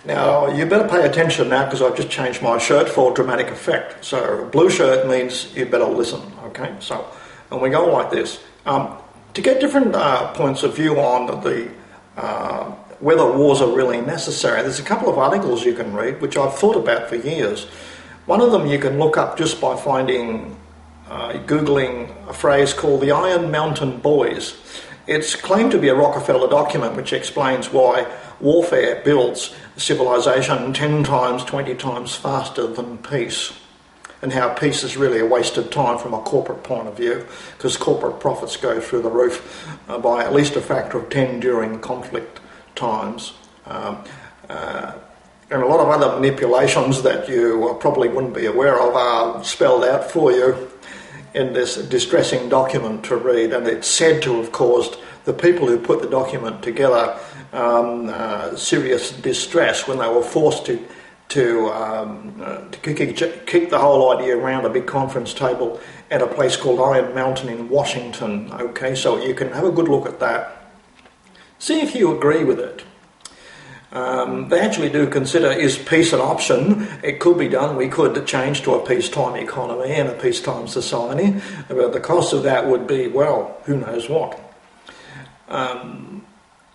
Now, you better pay attention now because I've just changed my shirt for dramatic effect. So, blue shirt means you better listen, okay? So, and we go like this. To get different points of view on the whether wars are really necessary, there's a couple of articles you can read, which I've thought about for years. One of them you can look up just by Googling a phrase called the Iron Mountain Boys. It's claimed to be a Rockefeller document which explains why warfare builds civilization 10 times, 20 times faster than peace, and how peace is really a wasted time from a corporate point of view, because corporate profits go through the roof by at least a factor of 10 during conflict times. And a lot of other manipulations that you probably wouldn't be aware of are spelled out for you in this distressing document to read, and it's said to have caused the people who put the document together serious distress when they were forced to kick the whole idea around a big conference table at a place called Iron Mountain in Washington. Okay, so you can have a good look at that. See if you agree with it. They actually do consider, is peace an option? It could be done. We could change to a peacetime economy and a peacetime society, but the cost of that would be, well, who knows what.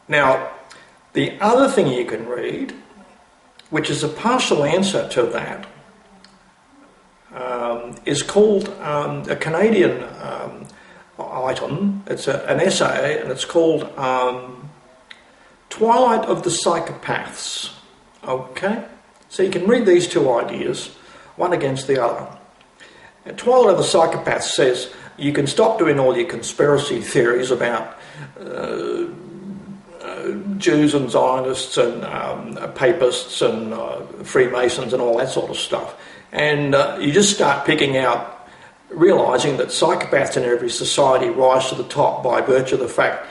Now, the other thing you can read, which is a partial answer to that, is called a Canadian item. It's an essay, and it's called Twilight of the Psychopaths. Okay? So you can read these two ideas, one against the other. Twilight of the Psychopaths says you can stop doing all your conspiracy theories about Jews and Zionists and Papists and Freemasons and all that sort of stuff. And you just start picking out, realising that psychopaths in every society rise to the top by virtue of the fact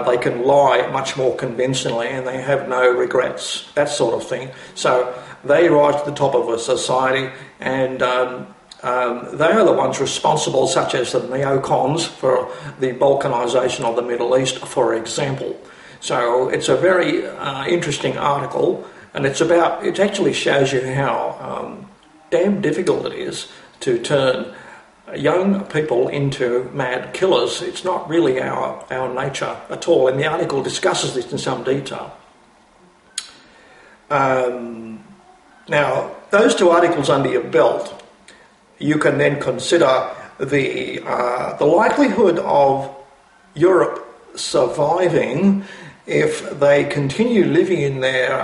they can lie much more conventionally and they have no regrets, that sort of thing. So they rise to the top of a society, and they are the ones responsible, such as the neocons, for the balkanisation of the Middle East, for example. So it's a very interesting article, and it actually shows you how damn difficult it is to turn young people into mad killers. It's not really our nature at all, and the article discusses this in some detail. Now, those two articles under your belt, you can then consider the likelihood of Europe surviving if they continue living in their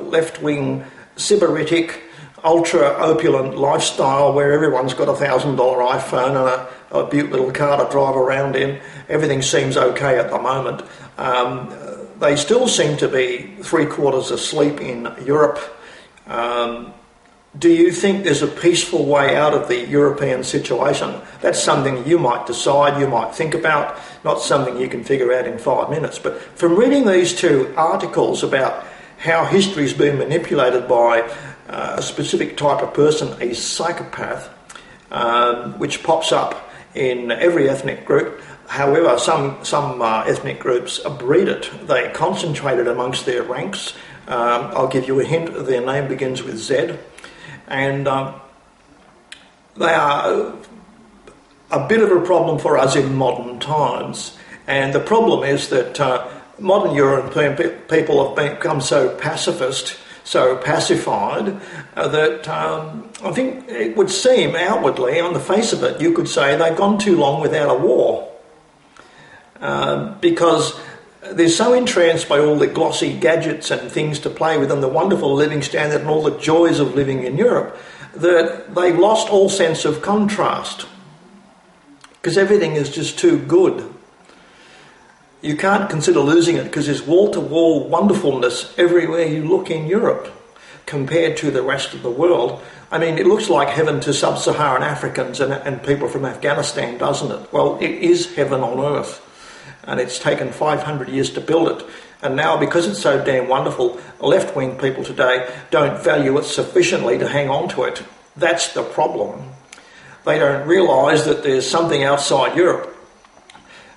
left-wing, sybaritic, ultra-opulent lifestyle where everyone's got a $1,000 iPhone and a beaut little car to drive around in. Everything seems okay at the moment. They still seem to be three-quarters asleep in Europe. Do you think there's a peaceful way out of the European situation? That's something you might decide, you might think about, not something you can figure out in 5 minutes. But from reading these two articles about how history's been manipulated by a specific type of person, a psychopath, which pops up in every ethnic group. However, some ethnic groups breed it. They concentrate it amongst their ranks. I'll give you a hint, their name begins with Z. And they are a bit of a problem for us in modern times. And the problem is that modern European people have become so pacifist, so pacified, that I think it would seem outwardly, on the face of it, you could say they've gone too long without a war. Because they're so entranced by all the glossy gadgets and things to play with and the wonderful living standard and all the joys of living in Europe that they've lost all sense of contrast, because everything is just too good. You can't consider losing it because there's wall-to-wall wonderfulness everywhere you look in Europe compared to the rest of the world. I mean, it looks like heaven to sub-Saharan Africans and people from Afghanistan, doesn't it? Well, it is heaven on earth. And it's taken 500 years to build it. And now, because it's so damn wonderful, left-wing people today don't value it sufficiently to hang on to it. That's the problem. They don't realise that there's something outside Europe.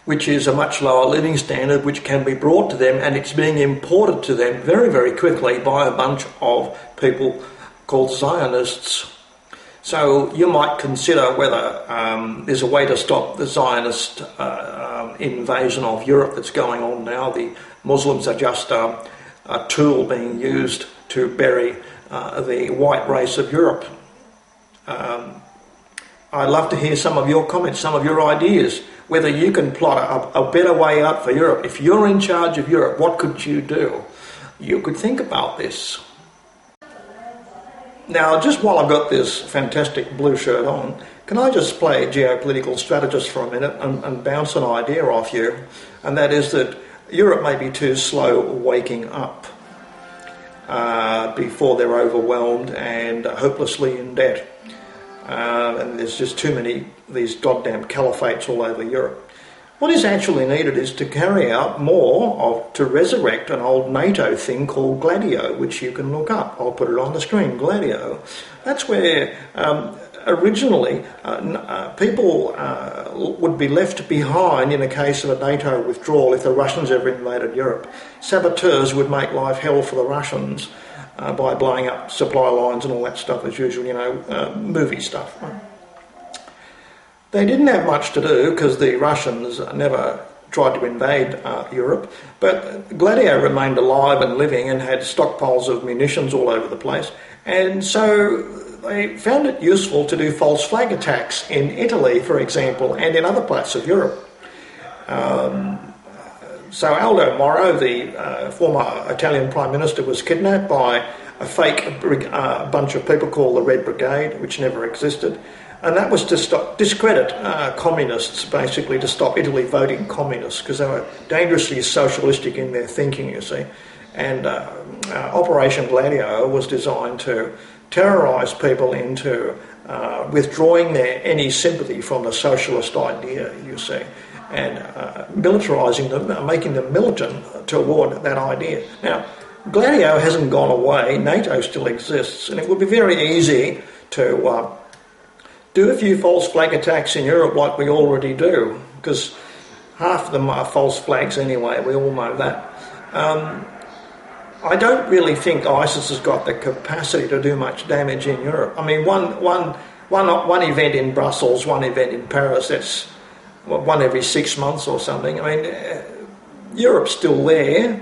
which is a much lower living standard, which can be brought to them, and it's being imported to them very, very quickly by a bunch of people called Zionists. So you might consider whether there's a way to stop the Zionist invasion of Europe that's going on now. The Muslims are just a tool being used to bury the white race of Europe. I'd love to hear some of your comments, some of your ideas, whether you can plot a better way out for Europe. If you're in charge of Europe, what could you do? You could think about this. Now, just while I've got this fantastic blue shirt on, can I just play geopolitical strategist for a minute and bounce an idea off you? And that is that Europe may be too slow waking up before they're overwhelmed and hopelessly in debt. And there's just too many these goddamn caliphates all over Europe. What is actually needed is to carry out to resurrect an old NATO thing called Gladio, which you can look up. I'll put it on the screen, Gladio. That's where originally people would be left behind in a case of a NATO withdrawal if the Russians ever invaded Europe. Saboteurs would make life hell for the Russians by blowing up supply lines and all that stuff as usual, movie stuff. Right? They didn't have much to do because the Russians never tried to invade Europe, but Gladio remained alive and living and had stockpiles of munitions all over the place, and so they found it useful to do false flag attacks in Italy, for example, and in other parts of Europe. So Aldo Moro, the former Italian Prime Minister, was kidnapped by a fake bunch of people called the Red Brigade, which never existed. And that was to discredit communists, basically, to stop Italy voting communist, because they were dangerously socialistic in their thinking, you see. And Operation Gladio was designed to terrorise people into withdrawing any sympathy from the socialist idea, you see, and militarising them, making them militant toward that idea. Now, Gladio hasn't gone away, NATO still exists, and it would be very easy to do a few false flag attacks in Europe like we already do, because half of them are false flags anyway, we all know that. I don't really think ISIS has got the capacity to do much damage in Europe. I mean, one event in Brussels, one event in Paris, that's one every 6 months or something. I mean, Europe's still there.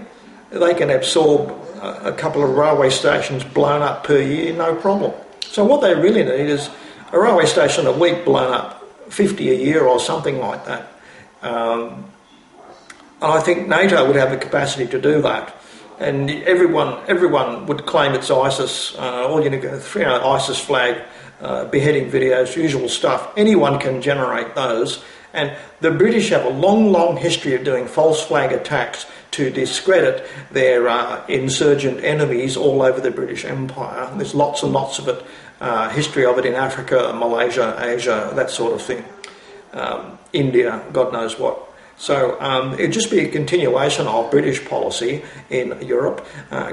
They can absorb a couple of railway stations blown up per year, no problem. So what they really need is a railway station a week blown up, 50 a year or something like that. And I think NATO would have the capacity to do that. And everyone would claim it's ISIS, ISIS flag, beheading videos, usual stuff. Anyone can generate those. And the British have a long, long history of doing false flag attacks to discredit their insurgent enemies all over the British Empire. There's lots and lots of it. History of it in Africa, Malaysia, Asia, that sort of thing. India, God knows what. So it'd just be a continuation of British policy in Europe.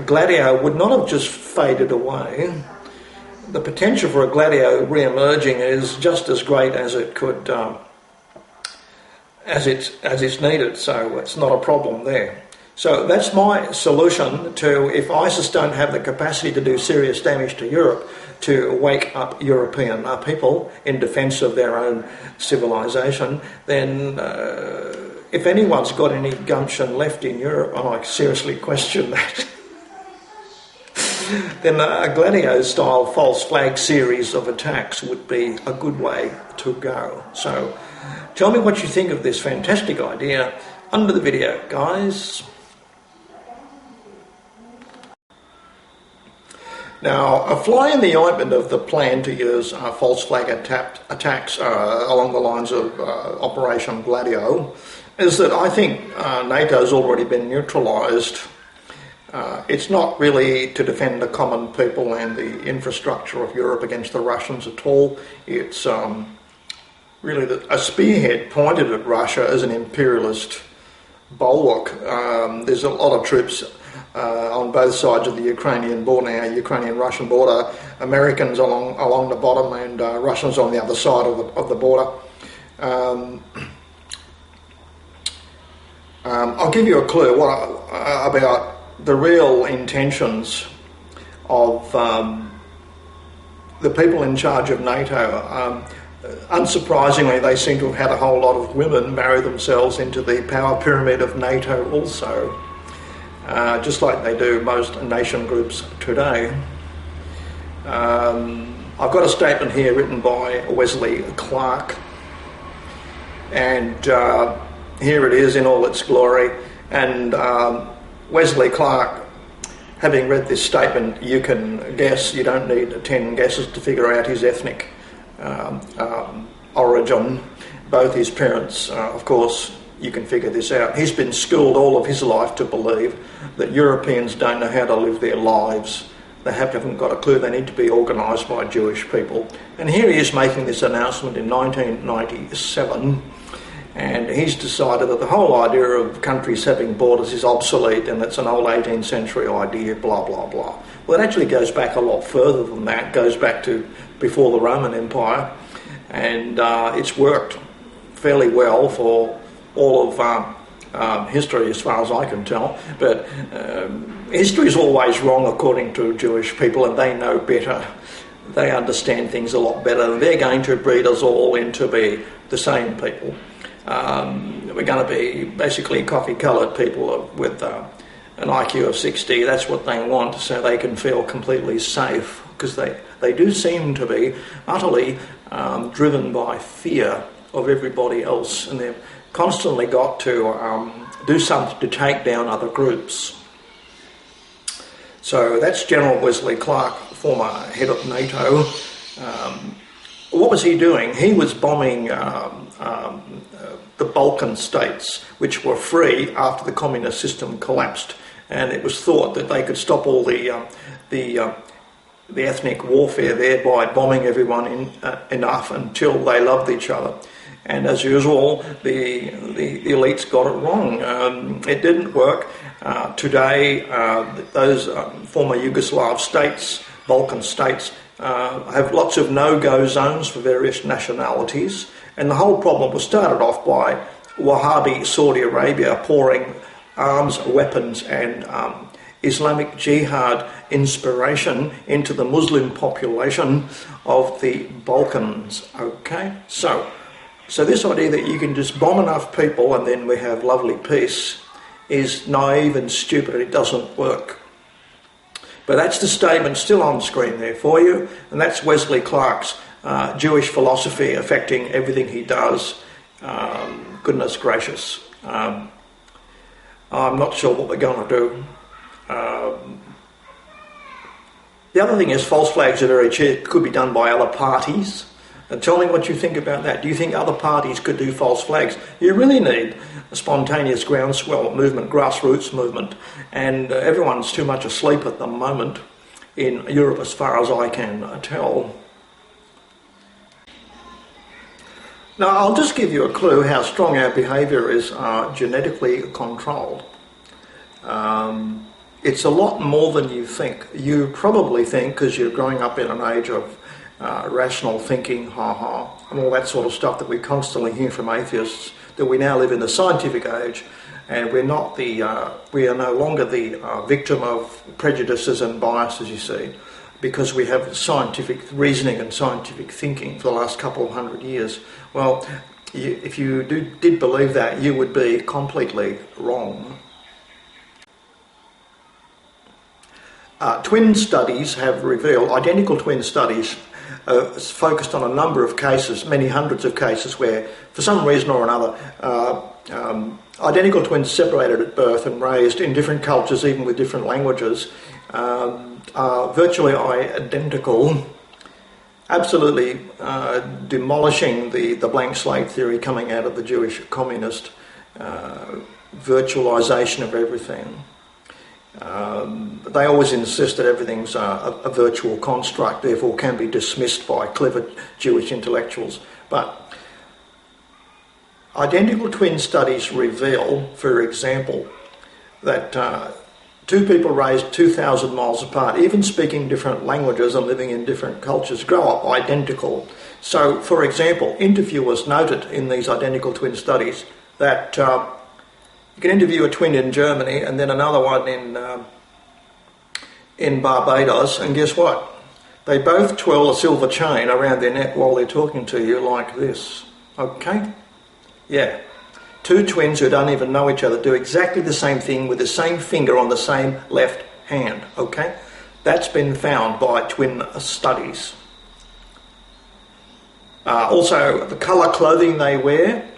Gladio would not have just faded away. The potential for a Gladio re-emerging is just as great as it could, as it's needed. So it's not a problem there. So that's my solution to, if ISIS don't have the capacity to do serious damage to Europe, to wake up European people in defence of their own civilisation, then if anyone's got any gumption left in Europe, and I seriously question that, then a Gladio-style false flag series of attacks would be a good way to go. So tell me what you think of this fantastic idea under the video, guys. Now, a fly in the ointment of the plan to use false flag attacks along the lines of Operation Gladio is that I think NATO's already been neutralised. It's not really to defend the common people and the infrastructure of Europe against the Russians at all. It's really a spearhead pointed at Russia as an imperialist bulwark. There's a lot of troops on both sides of the Ukrainian border now, Ukrainian-Russian border, Americans along the bottom and Russians on the other side of the border. I'll give you a clue about the real intentions of the people in charge of NATO. Unsurprisingly, they seem to have had a whole lot of women marry themselves into the power pyramid of NATO also, just like they do most nation groups today. I've got a statement here written by Wesley Clark, and here it is in all its glory. And Wesley Clark, having read this statement, you can guess, you don't need 10 guesses to figure out his ethnic origin. Both his parents, of course, you can figure this out. He's been schooled all of his life to believe that Europeans don't know how to live their lives. They haven't got a clue. They need to be organised by Jewish people. And here he is making this announcement in 1997, and he's decided that the whole idea of countries having borders is obsolete and it's an old 18th century idea, blah, blah, blah. Well, it actually goes back a lot further than that. It goes back to before the Roman Empire, and it's worked fairly well for all of history as far as I can tell. But history is always wrong according to Jewish people, and they know better. They understand things a lot better, and they're going to breed us all into be the same people. We're going to be basically coffee-coloured people with an IQ of 60. That's what they want, so they can feel completely safe, because they do seem to be utterly driven by fear of everybody else, and they've constantly got to do something to take down other groups. So that's General Wesley Clark, former head of NATO. What was he doing? He was bombing the Balkan states, which were free after the communist system collapsed, and it was thought that they could stop all the ethnic warfare there by bombing everyone enough until they loved each other. And as usual, the elites got it wrong. It didn't work. Today, those former Yugoslav states, Balkan states, have lots of no-go zones for various nationalities. And the whole problem was started off by Wahhabi Saudi Arabia pouring arms, weapons and Islamic Jihad inspiration into the Muslim population of the Balkans. Okay, so this idea that you can just bomb enough people and then we have lovely peace is naive and stupid. It doesn't work. But that's the statement still on screen there for you, and that's Wesley Clark's Jewish philosophy affecting everything he does. Goodness gracious. I'm not sure what we're going to do. The other thing is false flags are very cheap, could be done by other parties. And tell me what you think about that. Do you think other parties could do false flags? You really need a spontaneous groundswell movement, grassroots movement, and everyone's too much asleep at the moment in Europe as far as I can tell. Now, I'll just give you a clue how strong our behaviour is genetically controlled. It's a lot more than you think. You probably think, because you're growing up in an age of rational thinking, and all that sort of stuff that we constantly hear from atheists, that we now live in the scientific age, and we're not we are no longer the victim of prejudices and biases, you see, because we have scientific reasoning and scientific thinking for the last couple of hundred years. Well, if you did believe that, you would be completely wrong. Twin studies have revealed, identical twin studies, focused on a number of cases, many hundreds of cases, where for some reason or another identical twins separated at birth and raised in different cultures, even with different languages, are virtually identical, absolutely demolishing the blank slate theory coming out of the Jewish communist virtualisation of everything. They always insist that everything's a virtual construct, therefore can be dismissed by clever Jewish intellectuals. But identical twin studies reveal, for example, that two people raised 2,000 miles apart, even speaking different languages and living in different cultures, grow up identical. So, for example, interviewers noted in these identical twin studies that You can interview a twin in Germany and then another one in Barbados, and guess what? They both twirl a silver chain around their neck while they're talking to you like this. Okay? Yeah. Two twins who don't even know each other do exactly the same thing with the same finger on the same left hand. Okay? That's been found by twin studies. Also, the colour clothing they wear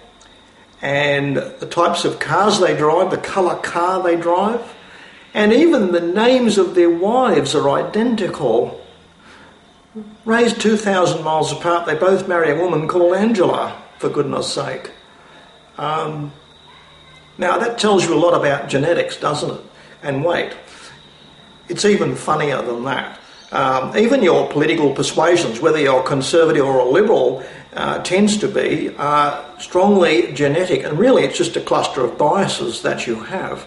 and the types of cars they drive, the colour car they drive, and even the names of their wives are identical. Raised 2,000 miles apart, they both marry a woman called Angela, for goodness sake. Now that tells you a lot about genetics, doesn't it? And wait, it's even funnier than that. Even your political persuasions, whether you're conservative or a liberal, tends to be strongly genetic, and really it's just a cluster of biases that you have.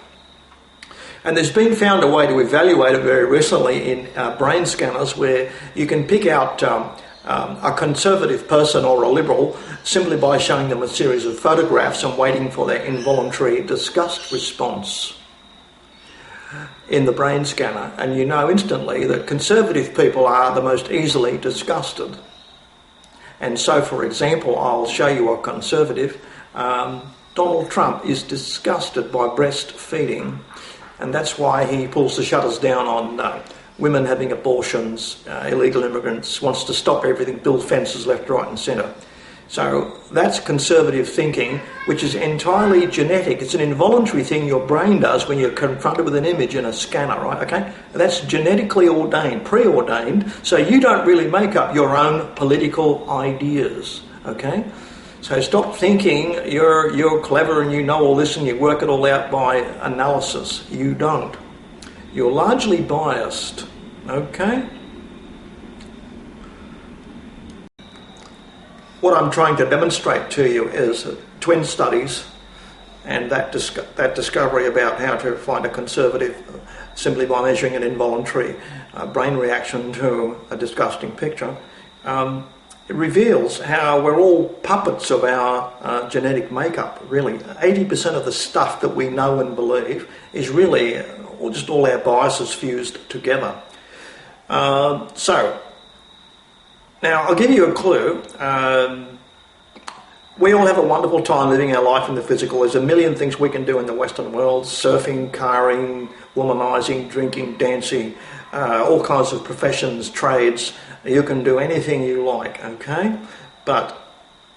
And there's been found a way to evaluate it very recently in brain scanners where you can pick out a conservative person or a liberal simply by showing them a series of photographs and waiting for their involuntary disgust response in the brain scanner. And you know instantly that conservative people are the most easily disgusted. And so, for example, I'll show you a conservative. Donald Trump is disgusted by breastfeeding, and that's why he pulls the shutters down on women having abortions, illegal immigrants, wants to stop everything, build fences left, right and centre. So that's conservative thinking, which is entirely genetic. It's an involuntary thing your brain does when you're confronted with an image in a scanner, right? Okay? That's genetically ordained, preordained, so you don't really make up your own political ideas, okay? So stop thinking you're clever and you know all this and you work it all out by analysis. You don't. You're largely biased, okay? What I'm trying to demonstrate to you is twin studies and that discovery about how to find a conservative simply by measuring an involuntary brain reaction to a disgusting picture. It reveals how we're all puppets of our genetic makeup, really. 80% of the stuff that we know and believe is really just all our biases fused together. So, now I'll give you a clue. We all have a wonderful time living our life in the physical. There's a million things we can do in the Western world: surfing, caring, womanising, drinking, dancing, all kinds of professions, trades. You can do anything you like, okay? But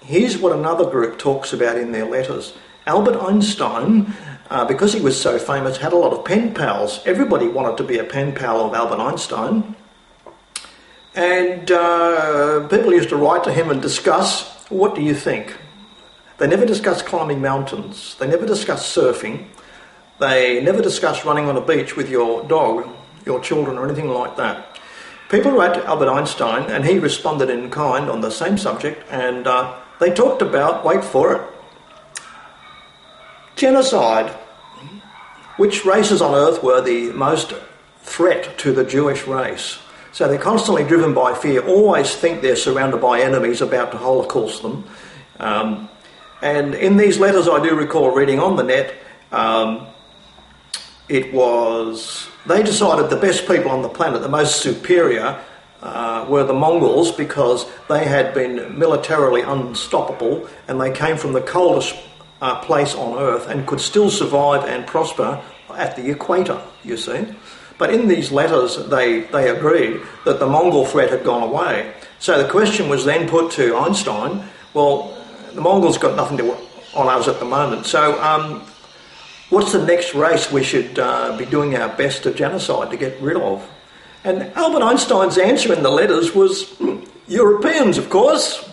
here's what another group talks about in their letters. Albert Einstein, because he was so famous, had a lot of pen pals. Everybody wanted to be a pen pal of Albert Einstein. And people used to write to him and discuss, what do you think? They never discussed climbing mountains. They never discussed surfing. They never discussed running on a beach with your dog, your children, or anything like that. People wrote to Albert Einstein, and he responded in kind on the same subject, and they talked about, wait for it, genocide. Which races on earth were the most threat to the Jewish race? So they're constantly driven by fear, always think they're surrounded by enemies about to holocaust them. And in these letters I do recall reading on the net, they decided the best people on the planet, the most superior, were the Mongols, because they had been militarily unstoppable and they came from the coldest place on earth and could still survive and prosper at the equator, you see. But in these letters they agreed that the Mongol threat had gone away. So the question was then put to Einstein, well, the Mongols got nothing on us at the moment, so what's the next race we should be doing our best to genocide, to get rid of? And Albert Einstein's answer in the letters was, Europeans, of course.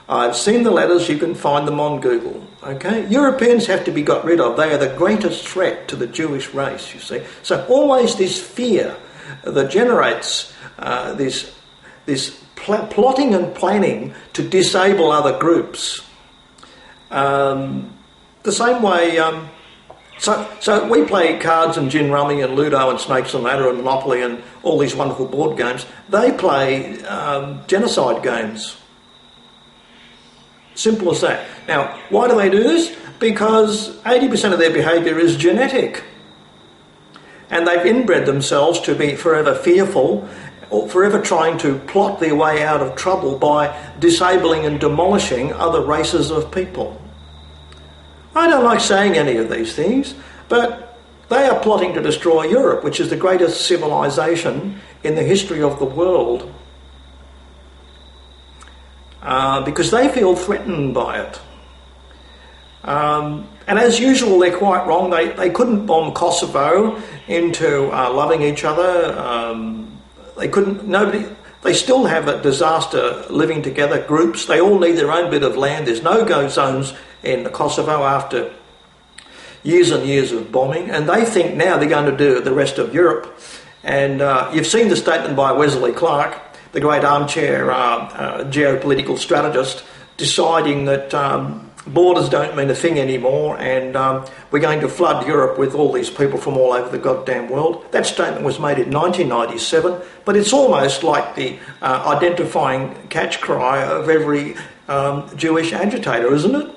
I've seen the letters, you can find them on Google. Okay? Europeans have to be got rid of. They are the greatest threat to the Jewish race, you see. So always this fear that generates this plotting and planning to disable other groups. The same way... So we play cards and gin rummy and Ludo and Snakes and Ladder and Monopoly and all these wonderful board games. They play genocide games. Simple as that. Now, why do they do this? because 80% of their behaviour is genetic. And they've inbred themselves to be forever fearful, or forever trying to plot their way out of trouble by disabling and demolishing other races of people. I don't like saying any of these things, but they are plotting to destroy Europe, which is the greatest civilization in the history of the world, because they feel threatened by it. And as usual, they're quite wrong. They couldn't bomb Kosovo into loving each other. They still have a disaster living together groups. They all need their own bit of land. There's no-go zones in Kosovo after years and years of bombing. And they think now they're going to do the rest of Europe. And you've seen the statement by Wesley Clark, the great armchair geopolitical strategist, deciding that borders don't mean a thing anymore, and we're going to flood Europe with all these people from all over the goddamn world. That statement was made in 1997, but it's almost like the identifying catch cry of every Jewish agitator, isn't it?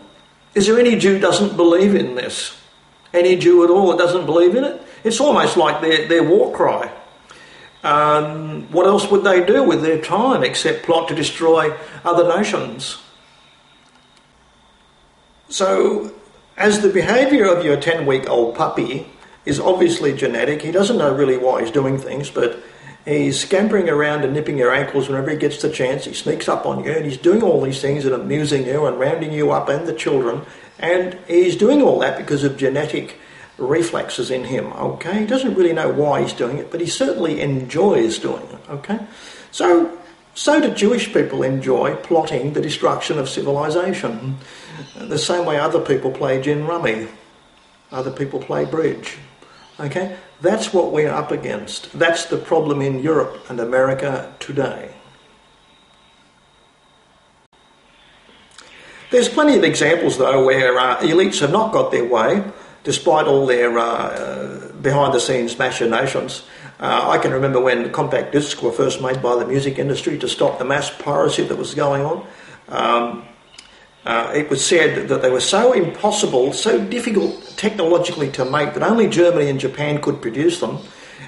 Is there any Jew who doesn't believe in this? Any Jew at all that doesn't believe in it? It's almost like their war cry. What else would they do with their time except plot to destroy other nations? So, as the behaviour of your 10-week-old puppy is obviously genetic, he doesn't know really why he's doing things, but he's scampering around and nipping your ankles whenever he gets the chance. He sneaks up on you and he's doing all these things and amusing you and rounding you up and the children. And he's doing all that because of genetic reflexes in him, okay? He doesn't really know why he's doing it, but he certainly enjoys doing it, okay? So do Jewish people enjoy plotting the destruction of civilization. The same way other people play gin rummy, other people play bridge. Okay? That's what we're up against. That's the problem in Europe and America today. There's plenty of examples, though, where elites have not got their way, despite all their behind-the-scenes machinations. I can remember when compact discs were first made by the music industry to stop the mass piracy that was going on. It was said that they were so impossible, so difficult technologically to make that only Germany and Japan could produce them,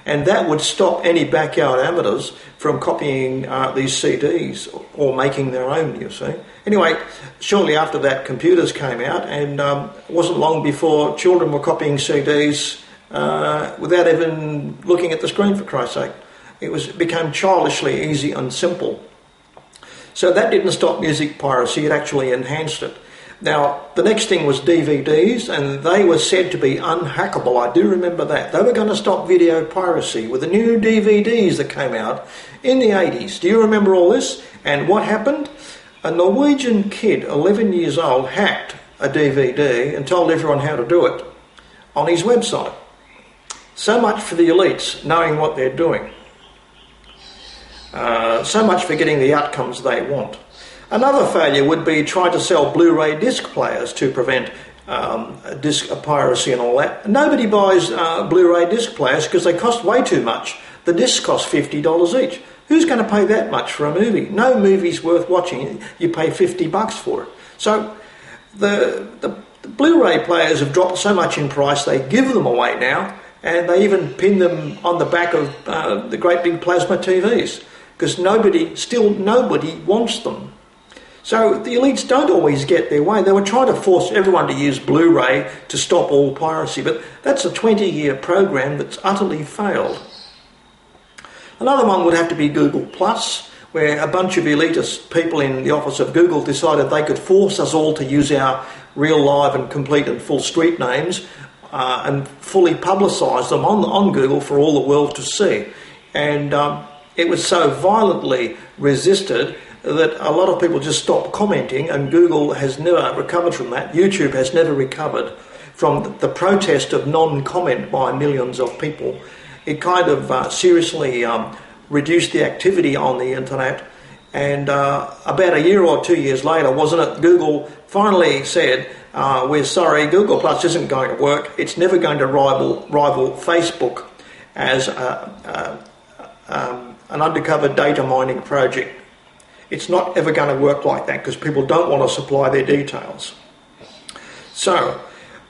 and that would stop any backyard amateurs from copying these CDs or making their own, you see. Anyway, shortly after that, computers came out, and it wasn't long before children were copying CDs without even looking at the screen, for Christ's sake. It became childishly easy and simple. So that didn't stop music piracy, it actually enhanced it. Now, the next thing was DVDs, and they were said to be unhackable. I do remember that. They were going to stop video piracy with the new DVDs that came out in the 80s. Do you remember all this? And what happened? A Norwegian kid, 11 years old, hacked a DVD and told everyone how to do it on his website. So much for the elites knowing what they're doing. So much for getting the outcomes they want. Another failure would be trying to sell Blu-ray disc players to prevent disc piracy and all that. Nobody buys Blu-ray disc players because they cost way too much. The discs cost $50 each. Who's going to pay that much for a movie? No movie's worth watching. You pay $50 for it. So the Blu-ray players have dropped so much in price they give them away now, and they even pin them on the back of the great big plasma TVs because nobody wants them. So the elites don't always get their way. They were trying to force everyone to use Blu-ray to stop all piracy, but that's a 20-year program that's utterly failed. Another one would have to be Google+, where a bunch of elitist people in the office of Google decided they could force us all to use our real, live and complete and full street names and fully publicise them on Google for all the world to see. And it was so violently resisted that a lot of people just stopped commenting, and Google has never recovered from that. YouTube has never recovered from the protest of non-comment by millions of people. It kind of seriously reduced the activity on the internet, and about a year or 2 years later, wasn't it, Google finally said, we're sorry, Google Plus isn't going to work. It's never going to rival Facebook as an undercover data mining project. It's not ever going to work like that because people don't want to supply their details. So,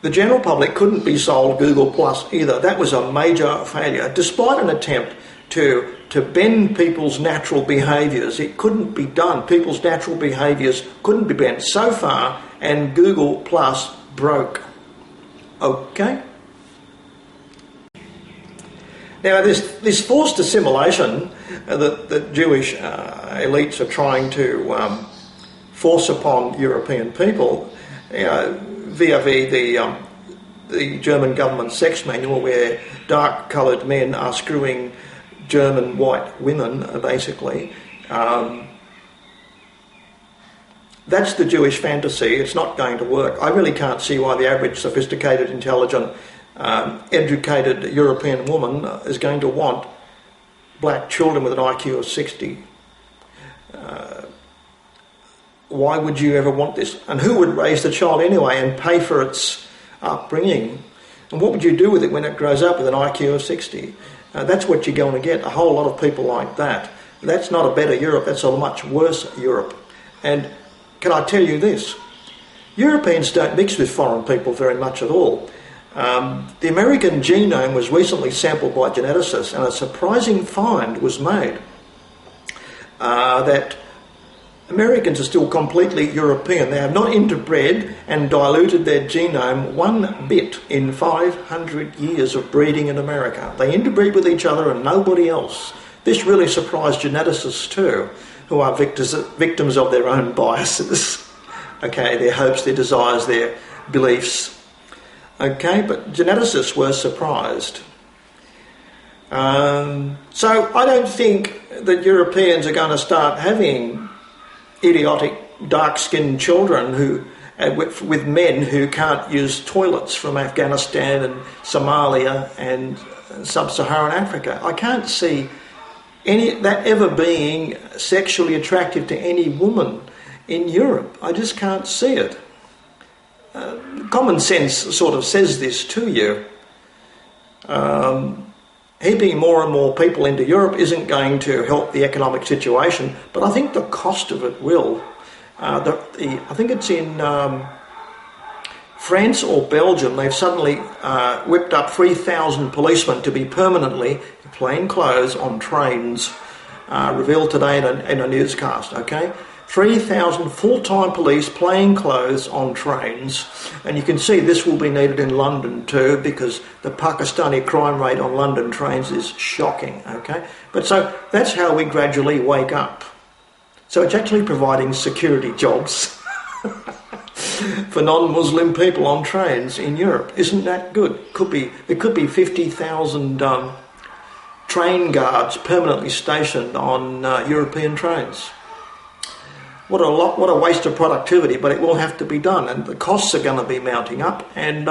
the general public couldn't be sold Google Plus either. That was a major failure. Despite an attempt to bend people's natural behaviours, it couldn't be done. People's natural behaviours couldn't be bent so far, and Google Plus broke. Okay? Now, this forced assimilation that the Jewish elites are trying to force upon European people, via the German government sex manual, where dark-coloured men are screwing German white women, basically. That's the Jewish fantasy. It's not going to work. I really can't see why the average sophisticated, intelligent, educated European woman is going to want black children with an IQ of 60. Why would you ever want this? And who would raise the child anyway and pay for its upbringing? And what would you do with it when it grows up with an IQ of 60? That's what you're going to get, a whole lot of people like that. That's not a better Europe, that's a much worse Europe. And can I tell you this? Europeans don't mix with foreign people very much at all. The American genome was recently sampled by geneticists, and a surprising find was made that Americans are still completely European. They have not interbred and diluted their genome one bit in 500 years of breeding in America. They interbreed with each other and nobody else. This really surprised geneticists too, who are victims of their own biases. Okay, their hopes, their desires, their beliefs. Okay, but geneticists were surprised. So I don't think that Europeans are going to start having idiotic, dark-skinned children who, with men who can't use toilets from Afghanistan and Somalia and sub-Saharan Africa. I can't see that ever being sexually attractive to any woman in Europe. I just can't see it. Common sense sort of says this to you. Heaping more and more people into Europe isn't going to help the economic situation, but I think the cost of it will. I think it's in France or Belgium. They've suddenly whipped up 3,000 policemen to be permanently in plain clothes on trains, revealed today in a newscast, okay? 3,000 full-time police, plain clothes on trains. And you can see this will be needed in London too, because the Pakistani crime rate on London trains is shocking, okay? But so that's how we gradually wake up. So it's actually providing security jobs for non-Muslim people on trains in Europe. Isn't that good? There could be 50,000 train guards permanently stationed on European trains. What a waste of productivity, but it will have to be done, and the costs are going to be mounting up, and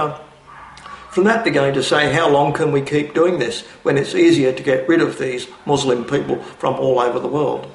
from that they're going to say, how long can we keep doing this when it's easier to get rid of these Muslim people from all over the world?